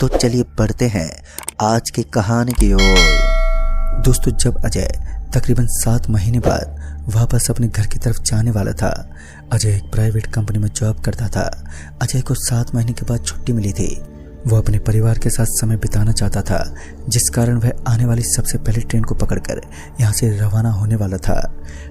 तो चलिए बढ़ते हैं आज की कहानी की ओर। दोस्तों, जब अजय तकरीबन 7 महीने बाद वापस अपने घर की तरफ जाने वाला था। अजय एक प्राइवेट कंपनी में जॉब करता था। अजय को 7 महीने के बाद छुट्टी मिली थी। वो अपने परिवार के साथ समय बिताना चाहता था, जिस कारण वह आने वाली सबसे पहले ट्रेन को पकड़कर यहाँ से रवाना होने वाला था।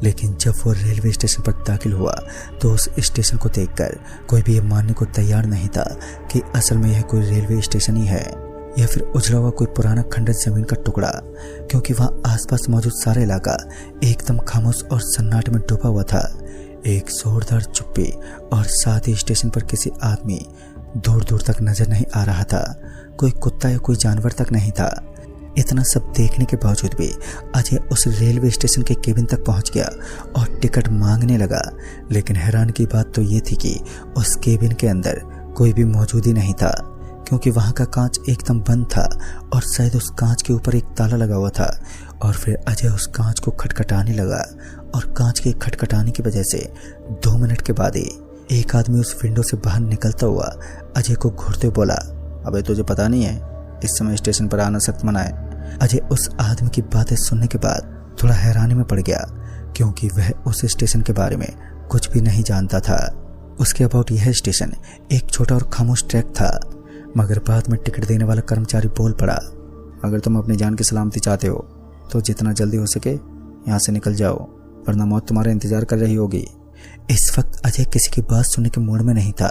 लेकिन जब वो रेलवे स्टेशन पर दाखिल हुआ तो उस स्टेशन को देखकर कोई भी ये मानने को तैयार नहीं था कि असल में यह कोई रेलवे स्टेशन ही है या फिर उजड़ा हुआ कोई पुराना खंडर जमीन का टुकड़ा, क्योंकि वहाँ आसपास मौजूद सारा इलाका एकदम खामोश और सन्नाटे में डूबा हुआ था। एक जोरदार चुप्पी और साथ ही स्टेशन पर किसी आदमी दूर दूर तक नजर नहीं आ रहा था। कोई कुत्ता या कोई जानवर तक नहीं था। इतना सब देखने के बावजूद भी अजय उस रेलवे स्टेशन के केबिन तक पहुंच गया और टिकट मांगने लगा। लेकिन हैरान की बात तो ये थी कि उस केबिन के अंदर कोई भी मौजूद ही नहीं था, क्योंकि वहां का कांच एकदम बंद था और शायद उस कांच के ऊपर एक ताला लगा हुआ था। और फिर अजय उस कांच को खटखटाने लगा और कांच के खटखटाने की वजह से 2 मिनट के बाद ही एक आदमी उस विंडो से बाहर निकलता हुआ अजय को घूरते बोला, अबे तुझे पता नहीं है इस समय स्टेशन पर आना सख्त मना है। अजय उस आदमी की बातें सुनने के बाद थोड़ा हैरानी में पड़ गया, क्योंकि वह उस स्टेशन के बारे में कुछ भी नहीं जानता था। उसके अबाउट यह स्टेशन एक छोटा और खामोश ट्रैक था। मगर बाद में टिकट देने वाला कर्मचारी बोल पड़ा, अगर तुम अपनी जान की सलामती चाहते हो तो जितना जल्दी हो सके यहाँ से निकल जाओ, वरना मौत तुम्हारा इंतजार कर रही होगी। इस वक्त अजय किसी की बात सुनने के मूड में नहीं था।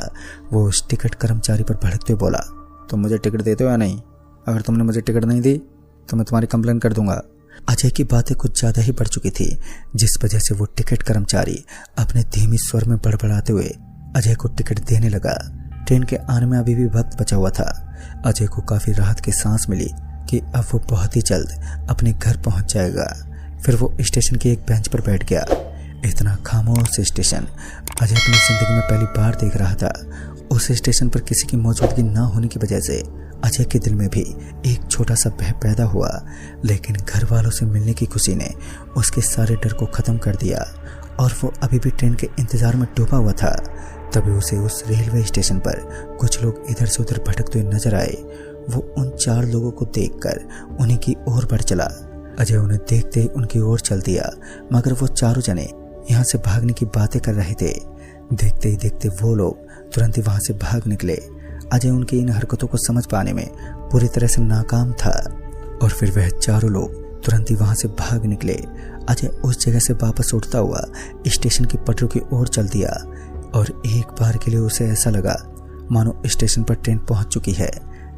वो उस टिकट कर्मचारी पर भड़कते हुए बोला, तुम मुझे टिकट देते हो या नहीं? अगर तुमने मुझे टिकट नहीं दी तो मैं तुम्हारी कंप्लेन कर दूंगा। अजय की बातें कुछ ज्यादा ही बढ़ चुकी थी, जिस वजह से वो टिकट कर्मचारी अपने धीमी स्वर में बड़बड़ाते हुए अजय को टिकट देने लगा। ट्रेन के आने में अभी भी वक्त बचा हुआ था। अजय को काफी राहत की सांस मिली कि अब वो बहुत ही जल्द अपने घर पहुंच जाएगा। फिर वो स्टेशन के एक बेंच पर बैठ गया। इतना खामोश स्टेशन अजय अपनी जिंदगी में पहली बार देख रहा था। उस स्टेशन पर किसी की मौजूदगी न होने की वजह से अजय के दिल में भी एक छोटा सा भय पैदा हुआ, लेकिन घर वालों से मिलने की खुशी ने उसके सारे डर को खत्म कर दिया और वो अभी भी ट्रेन के इंतजार में डूबा हुआ था। तभी उसे उस रेलवे स्टेशन पर कुछ लोग इधर से उधर भटकते हुए नजर आए। वो उन 4 लोगों को देखकर उन्हीं की ओर बढ़ चला। अजय उन्हें देखते ही उनकी ओर चल दिया, मगर वो चारों जने यहाँ से भागने की बातें कर रहे थे। देखते ही देखते वो लोग तुरंत ही वहां से भाग निकले। अजय उनकी इन हरकतों को समझ पाने में पूरी तरह से नाकाम था और फिर वह चारों लोग तुरंत ही वहां से भाग निकले। अजय उस जगह से वापस उठता हुआ स्टेशन की पटरियों की ओर चल दिया और एक बार के लिए उसे ऐसा लगा मानो स्टेशन पर ट्रेन पहुंच चुकी है,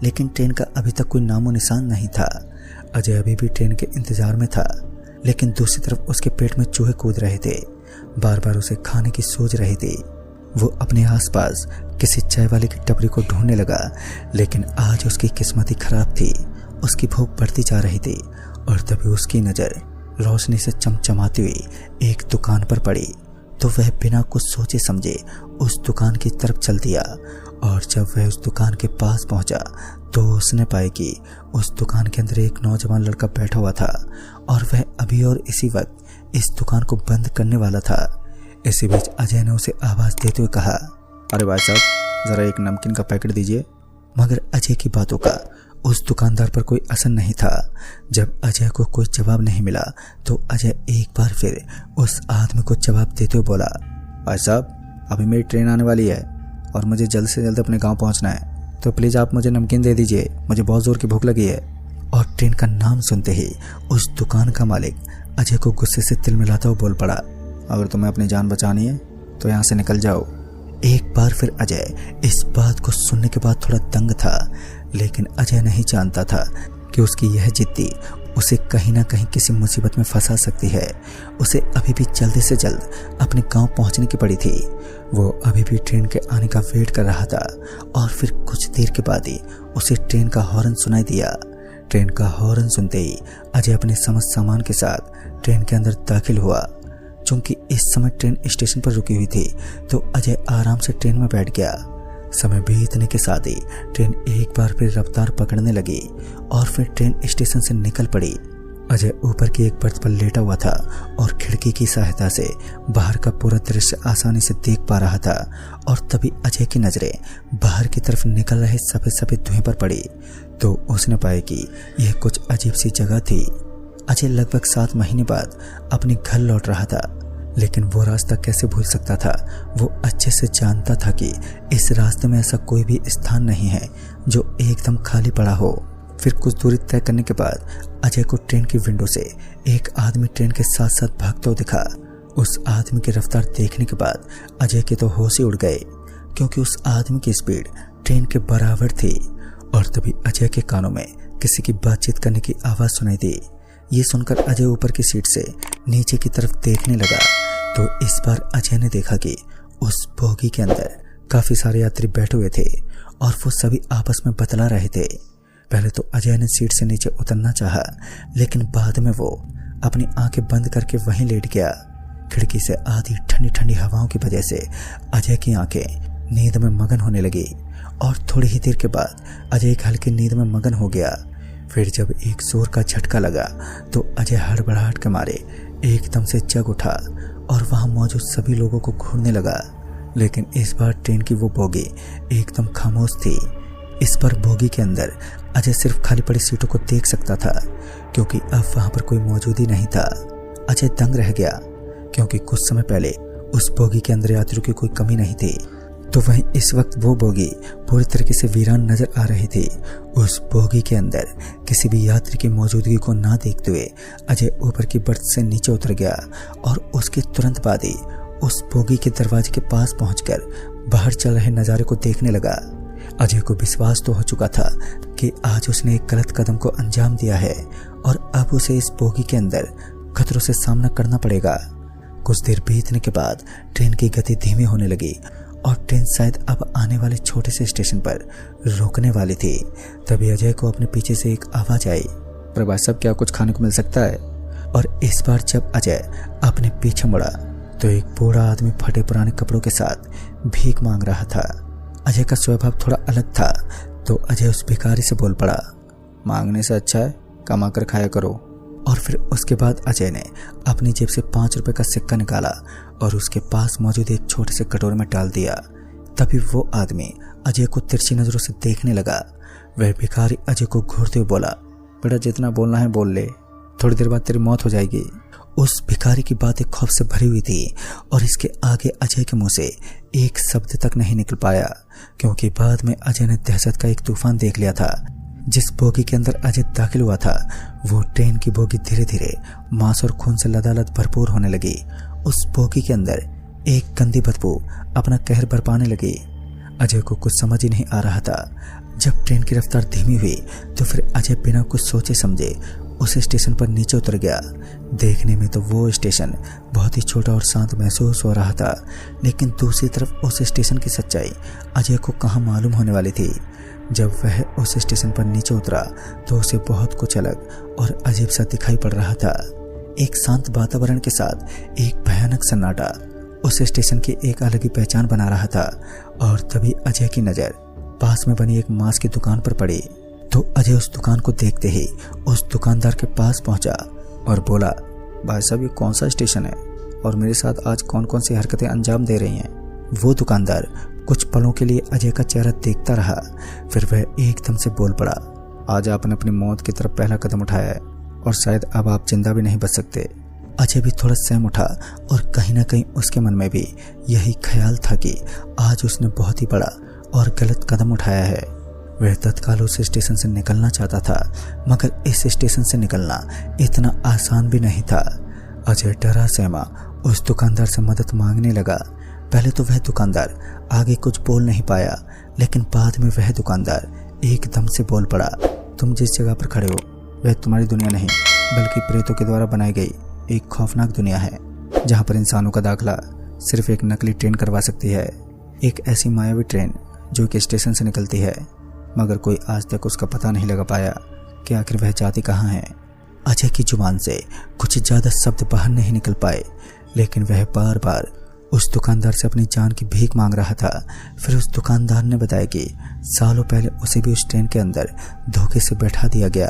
लेकिन ट्रेन का अभी तक कोई नामो निशान नहीं था। अजय अभी भी ट्रेन के इंतजार में था, लेकिन दूसरी तरफ उसके पेट में चूहे कूद रहे थे, बार बार उसे खाने की सोच रही थी। वो अपने आसपास किसी चाय वाले की टपरी को ढूंढने लगा, लेकिन आज उसकी किस्मत ही खराब थी। उसकी भूख बढ़ती जा रही थी और तभी उसकी नजर रोशनी से चमचमाती हुई एक दुकान पर पड़ी, तो वह बिना कुछ सोचे समझे उस दुकान की तरफ चल दिया। और जब वह उस दुकान के पास पहुंचा तो उसने पाया कि उस दुकान के अंदर एक नौजवान लड़का बैठा हुआ था और वह अभी और इसी वक्त इस दुकान को बंद करने वाला था। इसी बीच अजय ने उसे आवाज देते हुए कहा, अरे भाई साहब, जरा एक नमकीन का पैकेट दीजिए। मगर अजय की बातों का उस दुकानदार पर कोई असर नहीं था। जब अजय को कोई जवाब नहीं मिला तो अजय एक बार फिर उस आदमी को जवाब देते हुए बोला, भाई साहब, अभी मेरी ट्रेन आने वाली है और मुझे जल्द से जल्द अपने गांव पहुंचना है, तो प्लीज आप मुझे नमकीन दे दीजिए, मुझे बहुत जोर की भूख लगी है। और ट्रेन का नाम सुनते ही उस दुकान का मालिक अजय को गुस्से से तिलमिलाता हुआ बोल पड़ा, अगर तुम्हें अपनी जान बचानी है तो यहाँ से निकल जाओ। एक बार फिर अजय इस बात को सुनने के बाद थोड़ा दंग था, लेकिन अजय नहीं जानता था कि उसकी यह जिद्दी उसे कहीं ना कहीं किसी मुसीबत में फंसा सकती है। उसे अभी भी जल्दी से जल्द अपने गांव पहुंचने की पड़ी थी। वो अभी भी ट्रेन के आने का वेट कर रहा था और फिर कुछ देर के बाद ही उसे ट्रेन का हॉर्न सुनाई दिया। ट्रेन का हॉर्न सुनते ही अजय अपने समस्त सामान के साथ ट्रेन के अंदर दाखिल हुआ। चूंकि इस समय ट्रेन स्टेशन पर रुकी हुई थी तो अजय आराम से ट्रेन में बैठ गया। समय बीतने के साथ ही ट्रेन एक बार फिर रफ्तार पकड़ने लगी और फिर ट्रेन स्टेशन से निकल पड़ी। अजय ऊपर की एक बर्थ पर लेटा हुआ था और खिड़की की सहायता से बाहर का पूरा दृश्य आसानी से देख पा रहा था। और तभी अजय की नजरें बाहर की तरफ निकल रहे सफेद सफेद धुएं पर पड़ी तो उसने पाया कि यह कुछ अजीब सी जगह थी। अजय लगभग 7 महीने बाद अपने घर लौट रहा था, लेकिन वो रास्ता कैसे भूल सकता था। वो अच्छे से जानता था कि इस रास्ते में ऐसा कोई भी स्थान नहीं है जो एकदम खाली पड़ा हो। फिर कुछ दूरी तय करने के बाद अजय को ट्रेन की विंडो से एक आदमी ट्रेन के साथ साथ भागता हुआ दिखा। उस आदमी की रफ्तार देखने के बाद अजय के तो होश ही उड़ गए, क्योंकि उस आदमी की स्पीड ट्रेन के बराबर थी। और तभी अजय के कानों में किसी की बातचीत करने की आवाज़ सुनाई दी। ये सुनकर अजय ऊपर की सीट से नीचे की तरफ देखने लगा तो इस बार अजय ने देखा कि उस बोगी के अंदर काफ़ी सारे यात्री बैठे हुए थे और वो सभी आपस में बतला रहे थे। पहले तो अजय ने सीट से नीचे उतरना चाहा, लेकिन बाद में वो अपनी आंखें बंद करके वहीं लेट गया। खिड़की से आधी ठंडी ठंडी हवाओं की वजह से अजय की आंखें नींद में मगन होने लगी और थोड़ी ही देर के बाद अजय एक हल्की नींद में मगन हो गया। फिर जब एक जोर का झटका लगा तो अजय हड़बड़ाहट के मारे एकदम से जग उठा और वहां मौजूद सभी लोगों को घूरने लगा। लेकिन इस बार ट्रेन की वो बोगी एकदम खामोश थी। इस बार बोगी के अंदर अजय सिर्फ खाली पड़ी सीटों को देख सकता था, क्योंकि अब वहां पर कोई मौजूद ही नहीं था। अजय दंग रह गया, क्योंकि कुछ समय पहले उस बोगी के अंदर यात्रियों की कोई कमी नहीं थी, तो वहीं इस वक्त वो बोगी पूरी तरीके से वीरान नजर आ रही थी। उस बोगी के अंदर किसी भी यात्री की मौजूदगी को ना देखते हुए अजय ऊपर की बर्थ से नीचे उतर गया और उसके तुरंत बाद ही उस बोगी के दरवाजे के पास पहुंचकर बाहर चल रहे नज़ारे को देखने लगा। अजय को विश्वास तो हो चुका था कि आज उसने एक गलत कदम को अंजाम दिया है और अब उसे इस बोगी के अंदर खतरों से सामना करना पड़ेगा। कुछ देर बीतने के बाद ट्रेन की गति धीमी होने लगी और ट्रेन शायद अब आने वाले छोटे से स्टेशन पर रुकने वाली थी। तभी अजय को अपने पीछे से एक आवाज आई, पर भाई साहब क्या कुछ खाने को मिल सकता है? और इस बार जब अजय अपने पीछे मुड़ा तो एक बूढ़ा आदमी फटे पुराने कपड़ों के साथ भीख मांग रहा था। अजय का स्वभाव थोड़ा अलग था तो अजय उस भिखारी से बोल पड़ा, मांगने से अच्छा है कमा कर खाया करो। और फिर उसके बाद अजय ने अपनी जेब से 5 रुपए का सिक्का निकाला और उसके पास मौजूद एक छोटे से कटोरे में डाल दिया। तभी वो आदमी अजय को तिरछी नजरों से देखने लगा। वह भिखारी अजय को घूरते हुए बोला, बेटा जितना बोलना है बोल ले, थोड़ी देर बाद तेरी मौत हो जाएगी। उस भिखारी की बातें खौफ से भरी हुई थी और इसके आगे अजय के मुंह से एक शब्द तक नहीं निकल पाया, क्योंकि बाद में अजय ने दहशत का एक तूफान देख लिया था। जिस बोगी के अंदर अजय दाखिल हुआ था वो ट्रेन की बोगी धीरे धीरे मांस और खून से लदालद भरपूर होने लगी। उस बोगी के अंदर एक गंदी बदबू अपना कहर बरपाने लगी। अजय को कुछ समझ ही नहीं आ रहा था। जब ट्रेन की रफ्तार धीमी हुई तो फिर अजय बिना कुछ सोचे समझे उस स्टेशन पर नीचे उतर गया। देखने में तो वो स्टेशन बहुत ही छोटा और शांत महसूस हो रहा था, लेकिन दूसरी तरफ उस स्टेशन की सच्चाई अजय को कहाँ मालूम होने वाली थी। जब वह उस स्टेशन पर नीचे उतरा तो उसे बहुत कुछ अलग और अजीब सा दिखाई पड़ रहा था। एक शांत वातावरण के साथ एक भयानक सन्नाटा उस स्टेशन की एक अलग ही पहचान बना रहा था। और तभी अजय की नज़र पास में बनी एक मांस की दुकान पर पड़ी तो अजय उस दुकान को देखते ही उस दुकानदार के पास पहुंचा और बोला, भाई साहब ये कौन सा स्टेशन है और मेरे साथ आज कौन कौन सी हरकतें अंजाम दे रही हैं? वो दुकानदार कुछ पलों के लिए अजय का चेहरा देखता रहा, फिर वह एकदम से बोल पड़ा, आज आपने अपनी मौत की तरफ पहला कदम उठाया है और शायद अब आप जिंदा भी नहीं बच सकते। अजय भी थोड़ा सहम उठा और कहीं ना कहीं उसके मन में भी यही ख्याल था कि आज उसने बहुत ही बड़ा और गलत कदम उठाया है। वह तत्काल उस स्टेशन से निकलना चाहता था, मगर इस स्टेशन से निकलना इतना आसान भी नहीं था। अजय डरा सहमा उस दुकानदार से मदद मांगने लगा। पहले तो वह दुकानदार आगे कुछ बोल नहीं पाया, लेकिन बाद में वह दुकानदार एकदम से बोल पड़ा, तुम जिस जगह पर खड़े हो वह तुम्हारी दुनिया नहीं बल्कि प्रेतों के द्वारा बनाई गई एक खौफनाक दुनिया है, जहाँ पर इंसानों का दाखिला सिर्फ एक नकली ट्रेन करवा सकती है। एक ऐसी मायावी ट्रेन जो एक स्टेशन से निकलती है, मगर कोई आज तक उसका पता नहीं लगा पाया कि आखिर वह जाती कहाँ है। अजय की जुबान से कुछ ज़्यादा शब्द बाहर नहीं निकल पाए, लेकिन वह बार बार उस दुकानदार से अपनी जान की भीख मांग रहा था। फिर उस दुकानदार ने बताया कि सालों पहले उसे भी उस ट्रेन के अंदर धोखे से बैठा दिया गया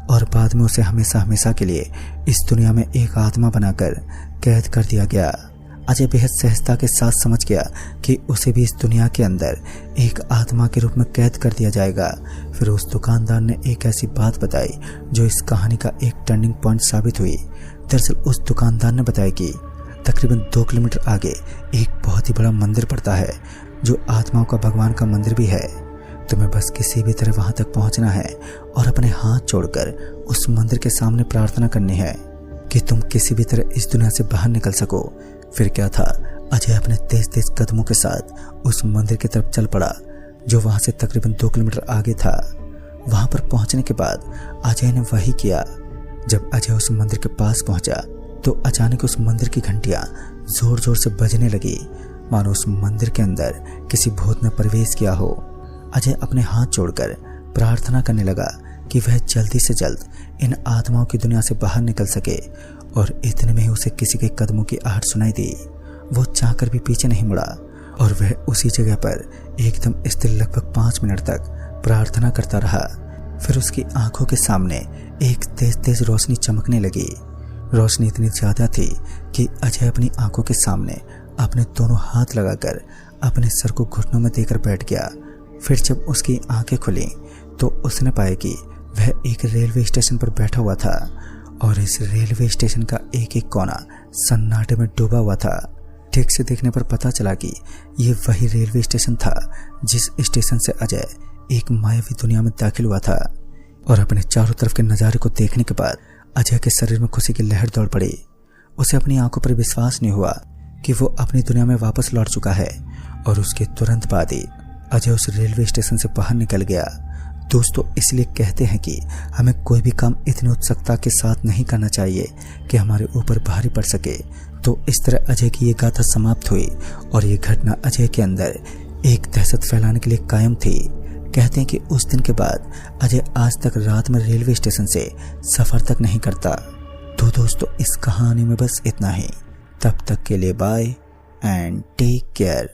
और बाद में उसे हमेशा हमेशा के लिए इस दुनिया में एक आत्मा बनाकर कैद कर दिया गया। अजय बेहद सहजता के साथ समझ गया कि उसे भी इस दुनिया के अंदर एक आत्मा के रूप में कैद कर दिया जाएगा। फिर उस दुकानदार ने एक ऐसी बात बताई जो इस कहानी का एक टर्निंग पॉइंट साबित हुई। दरअसल उस दुकानदार ने बताया कि तकरीबन 2 किलोमीटर आगे एक बहुत ही बड़ा मंदिर पड़ता है जो आत्माओं का भगवान का मंदिर भी है। तुम्हें बस किसी भी तरह वहां तक पहुंचना है और अपने हाथ जोड़कर उस मंदिर के सामने प्रार्थना करनी है कि तुम किसी भी तरह इस दुनिया से बाहर निकल सको। फिर क्या था, अजय अपने तेज तेज कदमों के साथ उस मंदिर की तरफ चल पड़ा जो वहां से तकरीबन 2 किलोमीटर आगे था। वहां पर पहुंचने के बाद अजय ने वही किया। जब अजय उस मंदिर के पास पहुंचा तो अचानक उस मंदिर की घंटियां जोर जोर से बजने लगी, मानो उस मंदिर के अंदर किसी भूत ने प्रवेश किया हो। अजय अपने हाथ जोड़कर प्रार्थना करने लगा कि वह जल्दी से जल्द इन आत्माओं की दुनिया से बाहर निकल सके और इतने में ही उसे किसी के कदमों की आहट सुनाई दी। वो चाहकर भी पीछे नहीं मुड़ा और वह उसी जगह पर एकदम स्थिर लगभग 5 मिनट तक प्रार्थना करता रहा। फिर उसकी आंखों के सामने एक तेज तेज रोशनी चमकने लगी। रोशनी इतनी ज्यादा थी कि अजय अपनी आंखों के सामने अपने दोनों हाथ लगाकर अपने सर को घुटनों में देकर बैठ गया। फिर जब उसकी आंखें खुली तो उसने पाया कि वह एक रेलवे स्टेशन पर बैठा हुआ था और इस रेलवे स्टेशन का एक एक कोना सन्नाटे में डूबा हुआ था। ठीक से देखने पर पता चला कि यह वही रेलवे स्टेशन था जिस स्टेशन से अजय एक मायावी दुनिया में दाखिल हुआ था। और अपने चारों तरफ के नज़ारे को देखने के बाद अजय के शरीर में खुशी की लहर दौड़ पड़ी। उसे अपनी आंखों पर विश्वास नहीं हुआ कि वो अपनी दुनिया में वापस लौट चुका है और उसके तुरंत बाद ही अजय उस रेलवे स्टेशन से बाहर निकल गया। दोस्तों, इसलिए कहते हैं कि हमें कोई भी काम इतनी उत्सुकता के साथ नहीं करना चाहिए कि हमारे ऊपर भारी पड़ सके। तो इस तरह अजय की ये गाथा समाप्त हुई और ये घटना अजय के अंदर एक दहशत फैलाने के लिए कायम थी। कहते हैं कि उस दिन के बाद अजय आज तक रात में रेलवे स्टेशन से सफर तक नहीं करता। तो दोस्तों, इस कहानी में बस इतना ही। तब तक के लिए बाय एंड टेक केयर।